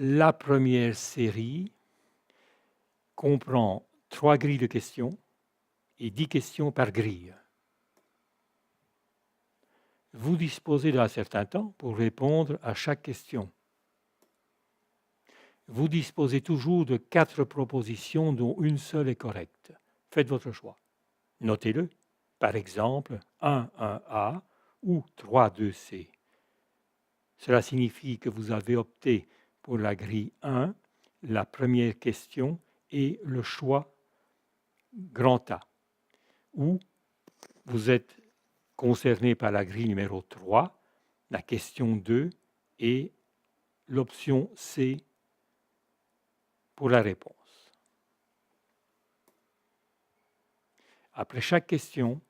La première série comprend 3 grilles de questions et 10 questions par grille. Vous disposez d'un certain temps pour répondre à chaque question. Vous disposez toujours de 4 propositions dont une seule est correcte. Faites votre choix. Notez-le, par exemple 1-1A ou 3-2C. Cela signifie que vous avez opté pour la grille 1, la première question et le choix grand A. Ou vous êtes concerné par la grille numéro 3, la question 2 et l'option C pour la réponse. Après chaque question,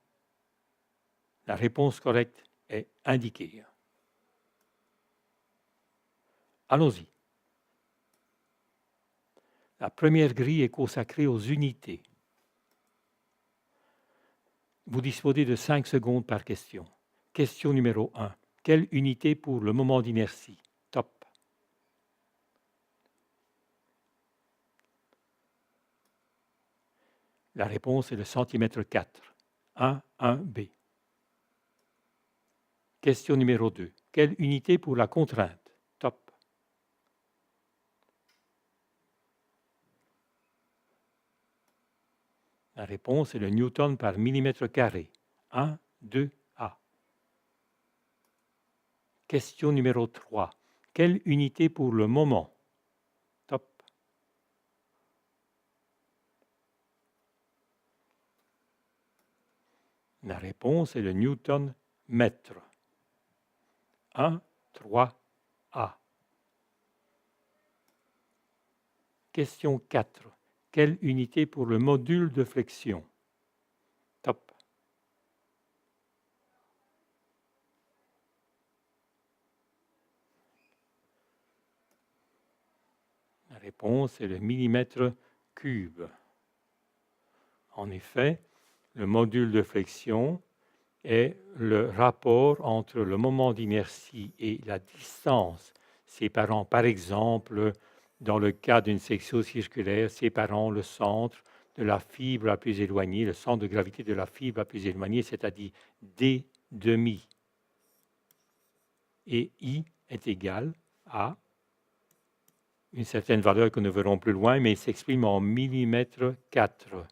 la réponse correcte est indiquée. Allons-y. La première grille est consacrée aux unités. Vous disposez de 5 secondes par question. Question numéro 1. Quelle unité pour le moment d'inertie? Top. La réponse est le centimètre 4. 1B. Question numéro 2. Quelle unité pour la contrainte? Top. La réponse est le newton par millimètre carré. 2A. Question numéro 3. Quelle unité pour le moment? Top. La réponse est le newton mètre. 3A. Question 4. Quelle unité pour le module de flexion? Top. La réponse est le millimètre cube. En effet, le module de flexion est le rapport entre le moment d'inertie et la distance séparant, par exemple, dans le cas d'une section circulaire, séparant le centre de la fibre la plus éloignée, le centre de gravité de la fibre la plus éloignée, c'est-à-dire d demi. Et I est égal à une certaine valeur que nous verrons plus loin, mais il s'exprime en millimètre 4.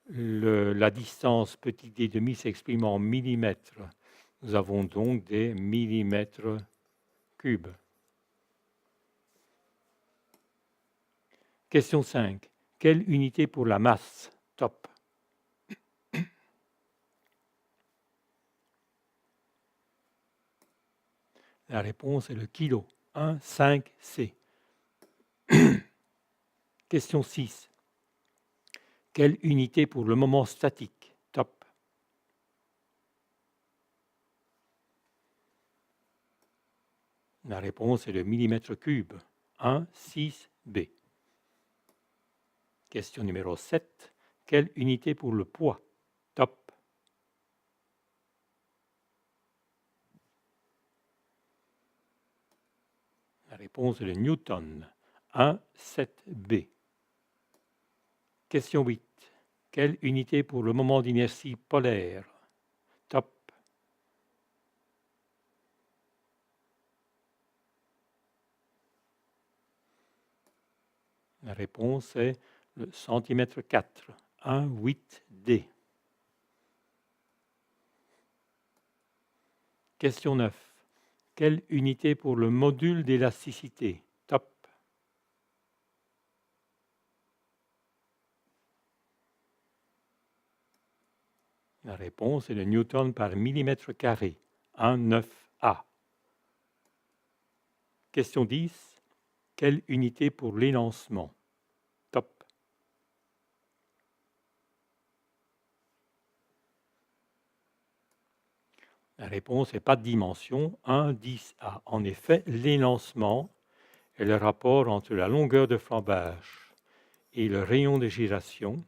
La distance petit d demi s'exprime en millimètres. Nous avons donc des millimètres cubes. Question 5. Quelle unité pour la masse? Top. La réponse est le kilo. 1,5C. Question 6. Quelle unité pour le moment statique? Top. La réponse est le millimètre cube. 1,6B. Question numéro 7. Quelle unité pour le poids? Top. La réponse est le newton. 1,7B. Question 8. Quelle unité pour le moment d'inertie polaire? Top. La réponse est le centimètre 4. 1,8D. Question 9. Quelle unité pour le module d'élasticité? Top. La réponse est le newton par millimètre carré. 1,9A. Question 10. Quelle unité pour l'élancement? Top. La réponse n'est pas de dimension, 1,10A. En effet, l'élancement est le rapport entre la longueur de flambage et le rayon de giration.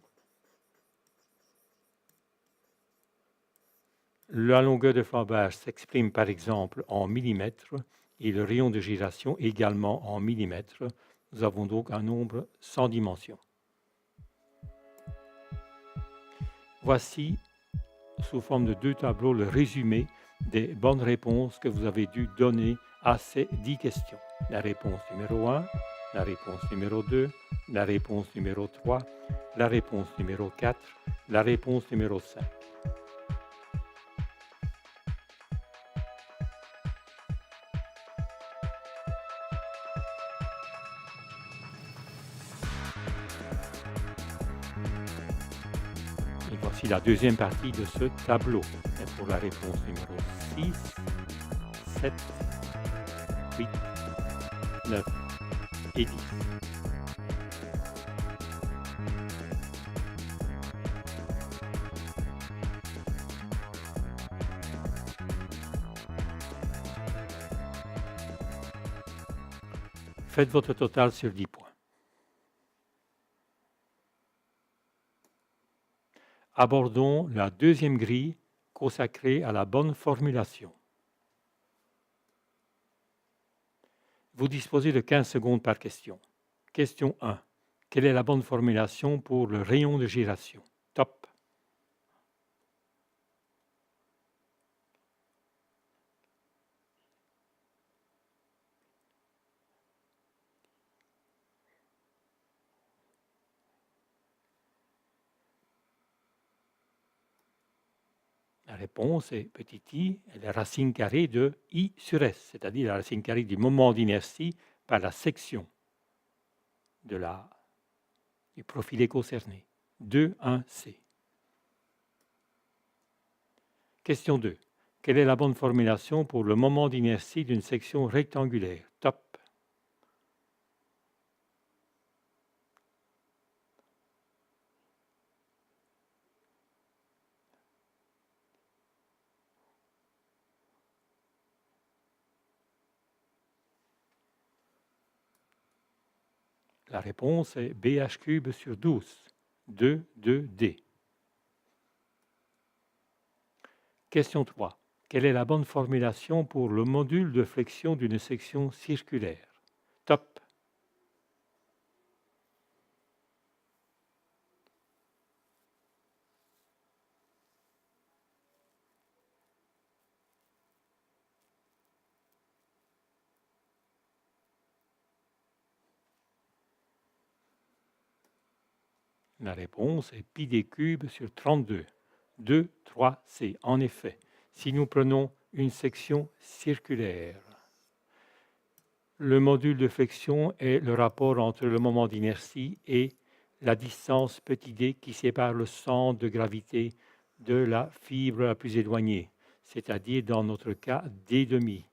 La longueur de flambage s'exprime par exemple en millimètres et le rayon de giration également en millimètres. Nous avons donc un nombre sans dimension. Voici, sous forme de 2 tableaux, le résumé des bonnes réponses que vous avez dû donner à ces 10 questions. La réponse numéro 1, la réponse numéro 2, la réponse numéro 3, la réponse numéro 4, la réponse numéro 5. Et voici la deuxième partie de ce tableau. Et pour la réponse numéro 6, 7, 8, 9 et 10. Faites votre total sur 10 points. Abordons la deuxième grille consacrée à la bonne formulation. Vous disposez de 15 secondes par question. Question 1. Quelle est la bonne formulation pour le rayon de giration? Top. La réponse est petit i est la racine carrée de i sur s, c'est-à-dire la racine carrée du moment d'inertie par la section du profilé concerné. 2, 1, C. Question 2. Quelle est la bonne formulation pour le moment d'inertie d'une section rectangulaire? Top. La réponse est BH cube sur 12, 2, 2D. Question 3. Quelle est la bonne formulation pour le module de flexion d'une section circulaire? Top. La réponse est pi d cube sur 32. 2, 3, C. En effet, si nous prenons une section circulaire, le module de flexion est le rapport entre le moment d'inertie et la distance petit d qui sépare le centre de gravité de la fibre la plus éloignée, c'est-à-dire dans notre cas d'.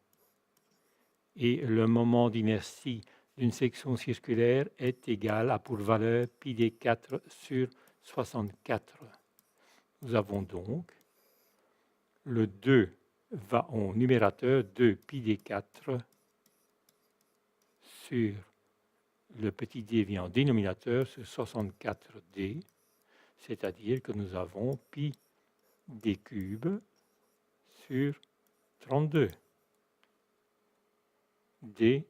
Et le moment d'inertie d'une section circulaire est égal à pour valeur pi d4 sur 64. Nous avons donc le 2 va au numérateur, 2 pi d4 sur le petit d vient en dénominateur sur 64d, c'est-à-dire que nous avons pi d cube sur 32. D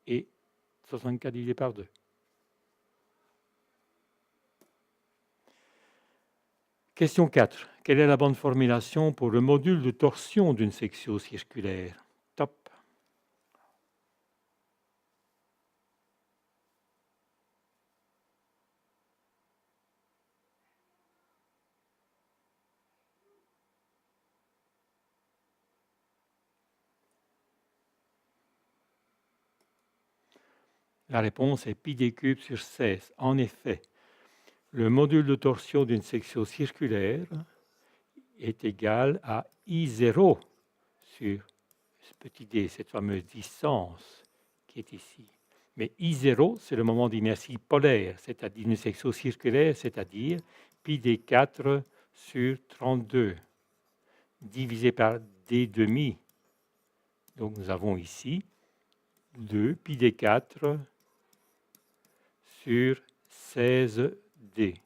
et 64 divisé par 2. Question 4. Quelle est la bonne formulation pour le module de torsion d'une section circulaire? Top. La réponse est pi d cube sur 16. En effet, le module de torsion d'une section circulaire est égal à I0 sur ce petit d, cette fameuse distance qui est ici. Mais I0, c'est le moment d'inertie polaire, c'est-à-dire une section circulaire, c'est-à-dire pi d4 sur 32 divisé par d'. Donc nous avons ici 2 pi d4 sur 16d.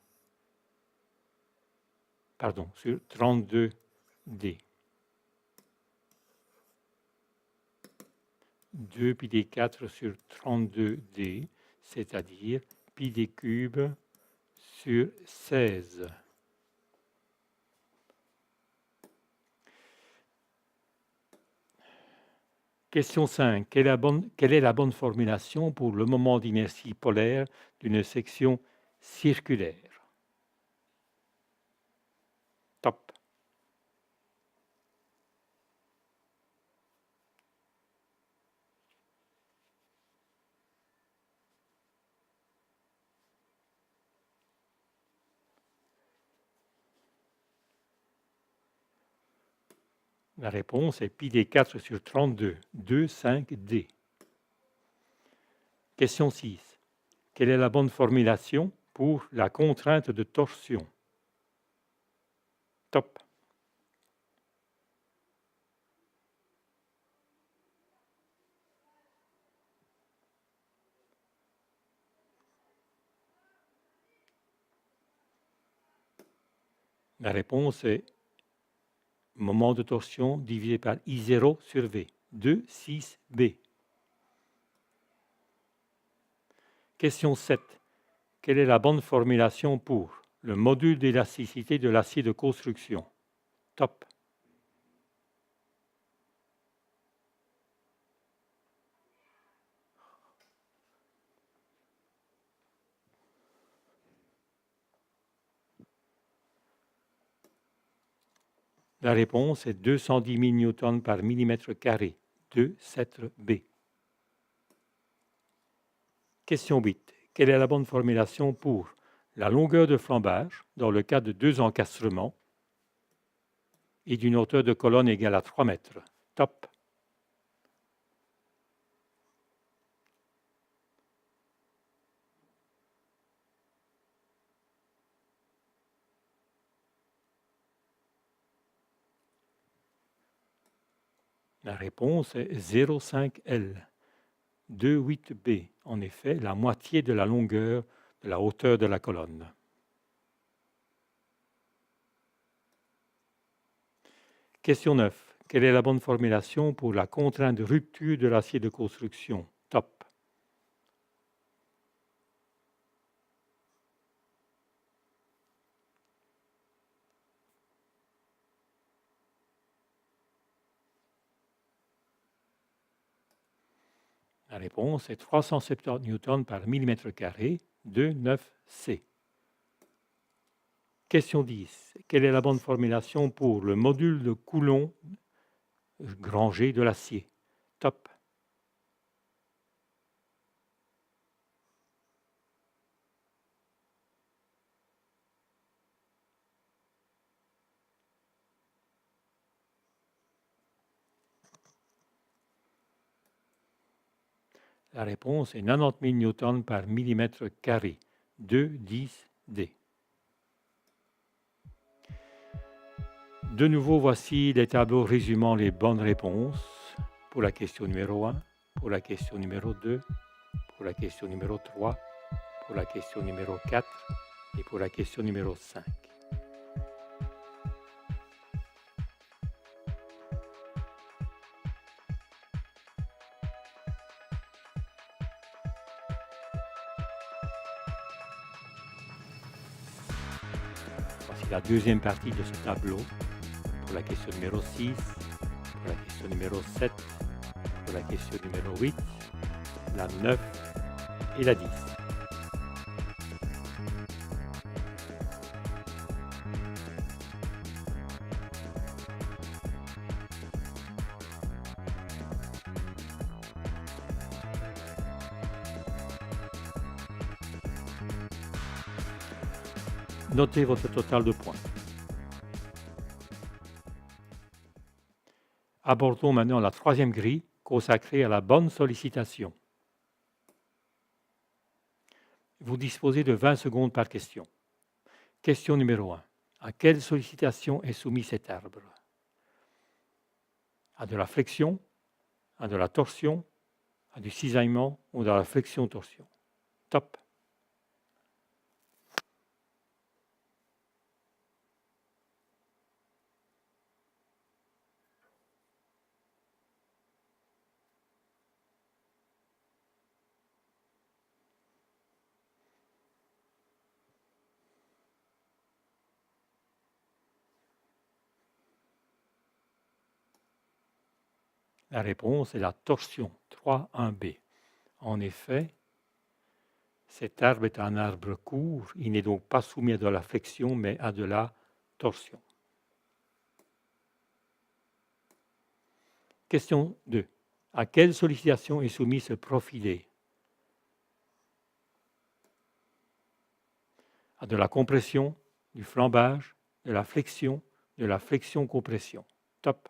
Pardon, sur 32d. 2 pi d 4 sur 32d, c'est-à-dire pi d cube sur 16. Question 5. Quelle est la bonne formulation pour le moment d'inertie polaire d'une section circulaire? Top. La réponse est pi d 4 sur 32, 2, 5, d. Question 6. Quelle est la bonne formulation pour la contrainte de torsion? Top. La réponse est moment de torsion divisé par I0 sur V, 2, 6, B. Question 7. Quelle est la bonne formulation pour le module d'élasticité de l'acier de construction? Top. La réponse est 210 000 newtons par millimètre carré, 2, 7, B. Question 8. Quelle est la bonne formulation pour la longueur de flambage dans le cas de 2 encastrements et d'une hauteur de colonne égale à 3 mètres? Top. La réponse est 0,5 L, 2,8 B. En effet, la moitié de la longueur de la hauteur de la colonne. Question 9. Quelle est la bonne formulation pour la contrainte de rupture de l'acier de construction? Top. La réponse est 370 newtons par millimètre carré, 2, 9, C. Question 10. Quelle est la bonne formulation pour le module de Coulomb grand G de l'acier? Top. La réponse est 90 000 newtons par millimètre carré, 2, 10, D. De nouveau, voici les tableaux résumant les bonnes réponses pour la question numéro 1, pour la question numéro 2, pour la question numéro 3, pour la question numéro 4 et pour la question numéro 5. Voici la deuxième partie de ce tableau pour la question numéro 6, pour la question numéro 7, pour la question numéro 8, la 9 et la 10. Notez votre total de points. Abordons maintenant la troisième grille consacrée à la bonne sollicitation. Vous disposez de 20 secondes par question. Question numéro 1. À quelle sollicitation est soumis cet arbre? À de la flexion, à de la torsion, à du cisaillement ou de la flexion-torsion? Top. La réponse est la torsion, 3.1b. En effet, cet arbre est un arbre court, il n'est donc pas soumis à de la flexion, mais à de la torsion. Question 2. À quelle sollicitation est soumis ce profilé? À de la compression, du flambage, de la flexion-compression. Top.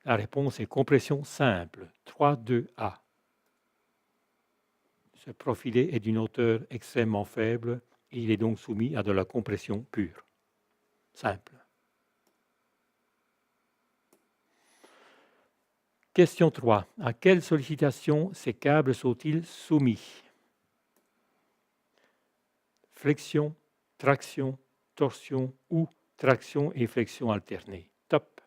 La réponse est compression simple, 3,2A. Ce profilé est d'une hauteur extrêmement faible et il est donc soumis à de la compression pure, simple. Question 3. À quelle sollicitation ces câbles sont-ils soumis? Flexion, traction, torsion ou traction et flexion alternée. Top.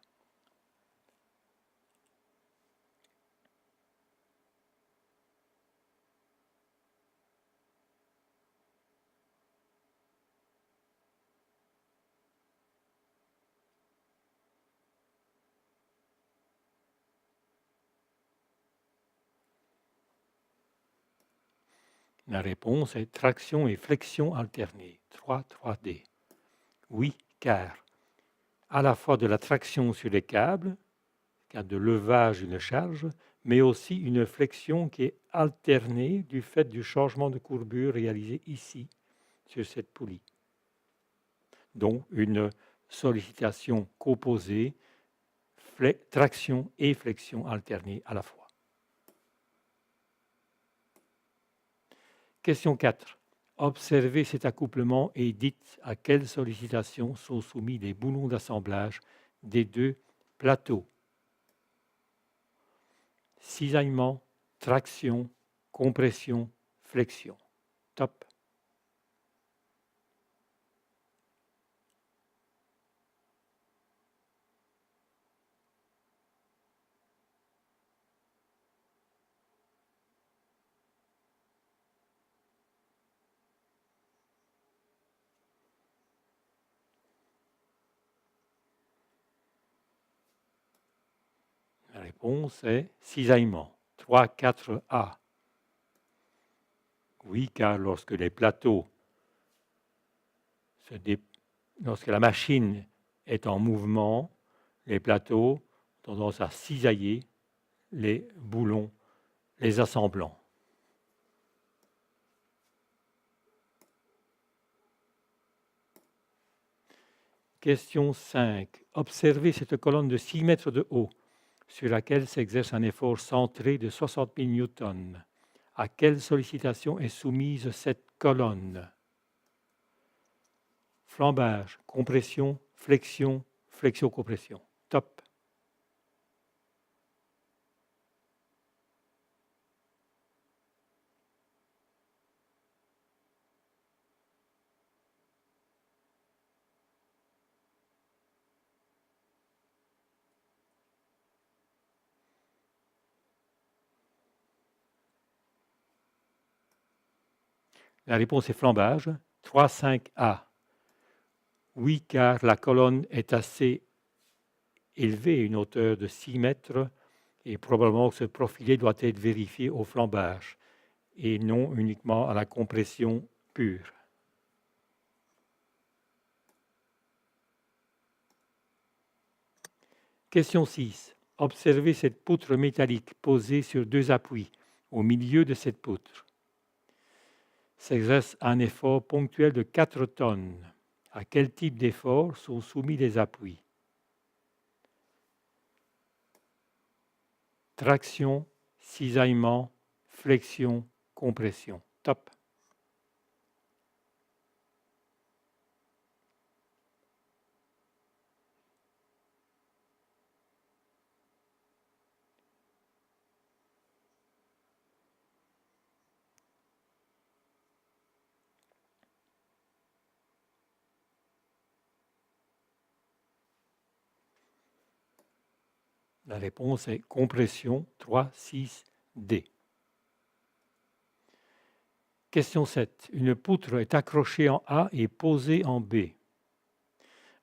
La réponse est traction et flexion alternée, 3,3D. Oui, car à la fois de la traction sur les câbles, cas de levage d'une charge, mais aussi une flexion qui est alternée du fait du changement de courbure réalisé ici, sur cette poulie. Donc une sollicitation composée, traction et flexion alternée à la fois. Question 4. Observez cet accouplement et dites à quelle sollicitation sont soumis les boulons d'assemblage des deux plateaux. Cisaillement, traction, compression, flexion. Top. La réponse est cisaillement, 3,4A. Oui, car lorsque les plateaux, lorsque la machine est en mouvement, les plateaux ont tendance à cisailler les boulons, les assemblant. Question 5. Observez cette colonne de 6 mètres de haut sur laquelle s'exerce un effort centré de 60 000 newtons. À quelle sollicitation est soumise cette colonne? Flambage, compression, flexion, flexion-compression. Top. La réponse est flambage, 3,5A. Oui, car la colonne est assez élevée, une hauteur de 6 mètres, et probablement que ce profilé doit être vérifié au flambage et non uniquement à la compression pure. Question 6. Observez cette poutre métallique posée sur deux appuis au milieu de cette poutre. S'exerce un effort ponctuel de 4 tonnes. À quel type d'effort sont soumis les appuis? Traction, cisaillement, flexion, compression. Top. La réponse est compression 3, 6, D. Question 7. Une poutre est accrochée en A et posée en B.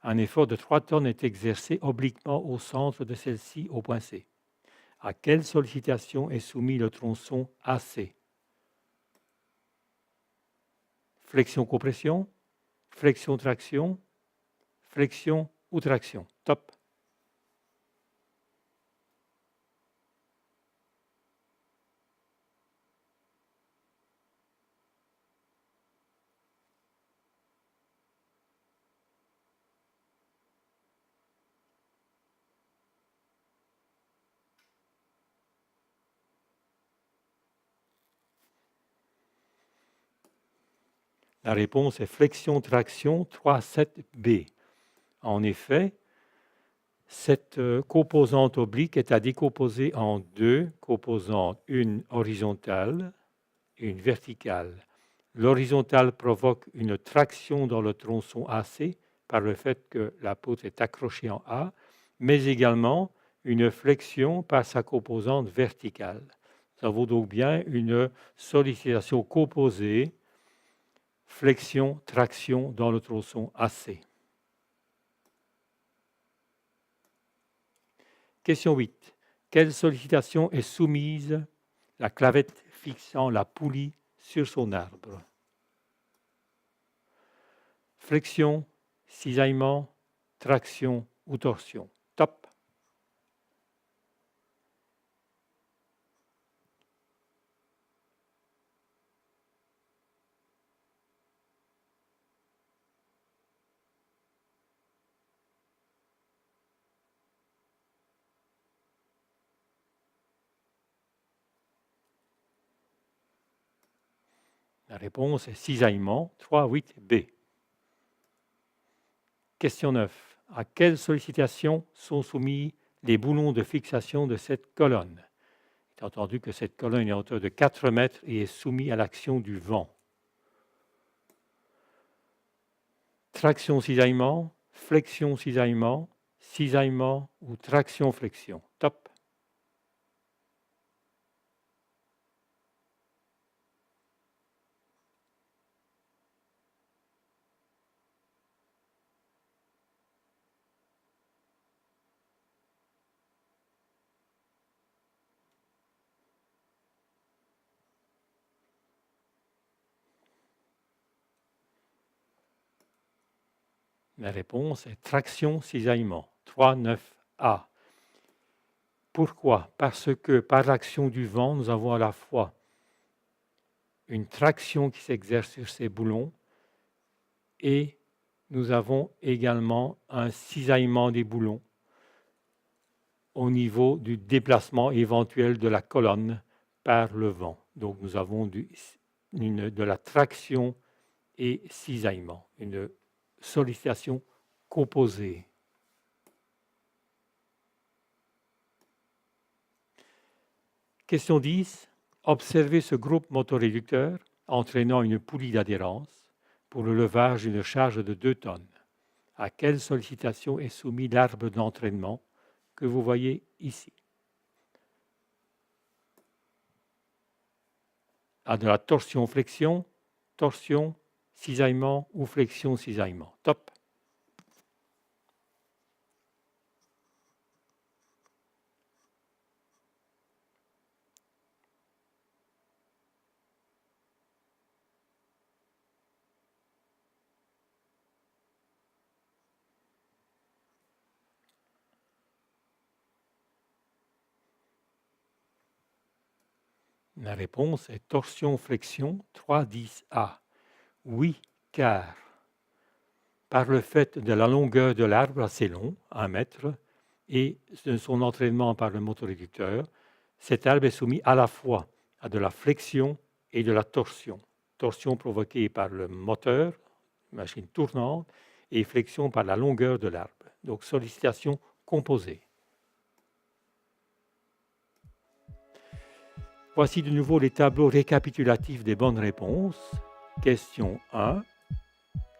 Un effort de 3 tonnes est exercé obliquement au centre de celle-ci au point C. À quelle sollicitation est soumis le tronçon AC? Flexion-compression, flexion-traction, flexion ou traction. Top. La réponse est flexion-traction 3,7B. En effet, cette composante oblique est à décomposer en deux composantes, une horizontale et une verticale. L'horizontale provoque une traction dans le tronçon AC par le fait que la poutre est accrochée en A, mais également une flexion par sa composante verticale. Nous avons donc bien une sollicitation composée, flexion, traction dans le tronçon AC. Question 8. Quelle sollicitation est soumise la clavette fixant la poulie sur son arbre? Flexion, cisaillement, traction ou torsion. Top. La réponse est cisaillement 3,8B. Question 9. À quelle sollicitation sont soumis les boulons de fixation de cette colonne? Il est entendu que cette colonne est en hauteur de 4 mètres et est soumise à l'action du vent. Traction cisaillement, flexion cisaillement, cisaillement ou traction flexion. Top. La réponse est traction cisaillement 3,9A. Pourquoi? Parce que par l'action du vent, nous avons à la fois une traction qui s'exerce sur ces boulons et nous avons également un cisaillement des boulons au niveau du déplacement éventuel de la colonne par le vent. Donc nous avons de la traction et cisaillement, une sollicitation composée. Question 10. Observez ce groupe motoréducteur entraînant une poulie d'adhérence pour le levage d'une charge de 2 tonnes. À quelle sollicitation est soumis l'arbre d'entraînement que vous voyez ici? À de la torsion-flexion, torsion, cisaillement ou flexion-cisaillement. Top. La réponse est torsion-flexion 3,10A. Oui, car par le fait de la longueur de l'arbre assez long, 1 mètre, et de son entraînement par le motoréducteur, cet arbre est soumis à la fois à de la flexion et de la torsion. Torsion provoquée par le moteur, machine tournante, et flexion par la longueur de l'arbre. Donc sollicitation composée. Voici de nouveau les tableaux récapitulatifs des bonnes réponses. Question 1,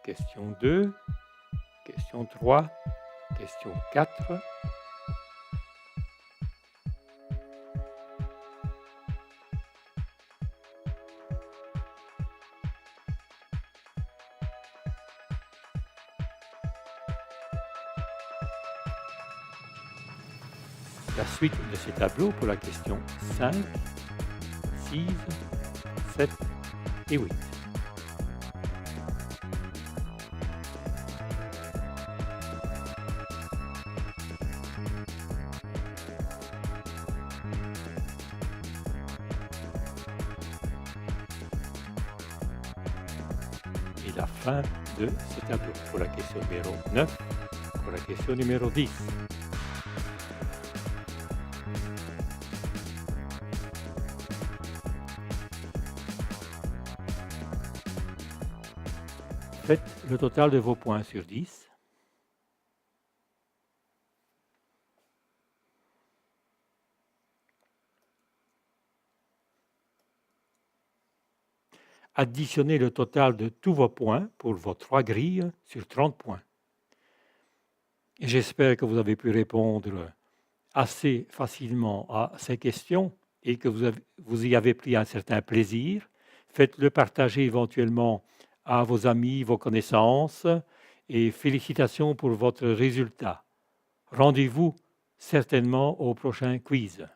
question 2, question 3, question 4, la suite de ces tableaux pour la question 5, 6, 7 et 8. Et la fin de ce tableau pour la question numéro 9, pour la question numéro 10. Faites le total de vos points sur 10. Additionnez le total de tous vos points pour vos 3 grilles sur 30 points. Et j'espère que vous avez pu répondre assez facilement à ces questions et que vous y avez pris un certain plaisir. Faites-le partager éventuellement à vos amis, vos connaissances et félicitations pour votre résultat. Rendez-vous certainement au prochain quiz.